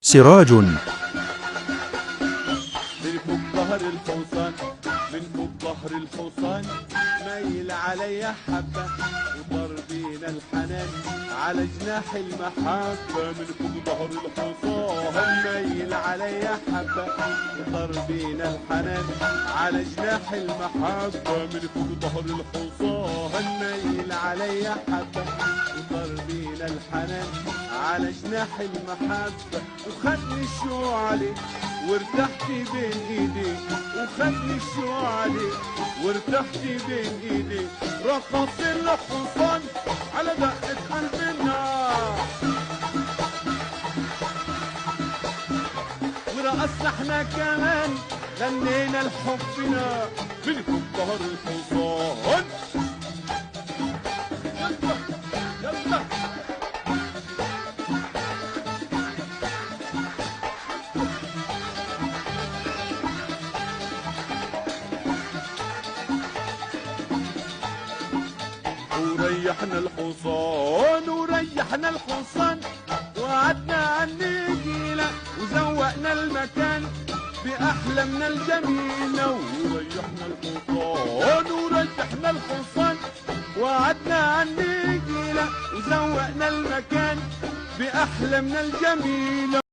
سراج. من فوق ظهر الحصان، من فوق ظهر الحصان ميل عليا حبة وطار بينا الحنان على جناح المحبة. من فوق ظهر الحصان ميل عليا حبة وطار بينا الحنان على جناح المحبة. من فوق ظهر الحصان ميل عليا حبة وطار بينا الحنان على جناح المحبة. وخدني الشوق عليك وارتحت بين ايديك، وخدني الشوق عليك وارتحت بين ايديك. رقص الحصان على دقة قلبنا ورقصنا احنا كمان غنينا لحبنا. من فوق ظهر الحصان يلا يلا وريحنا الحصان وريحنا الحصان وقعدنا على النجيلة وزوقنا المكان بأحلامنا الجميلة. وريحنا الحصان وريحنا الحصان وقعدنا على النجيلة وزوقنا المكان بأحلامنا الجميلة.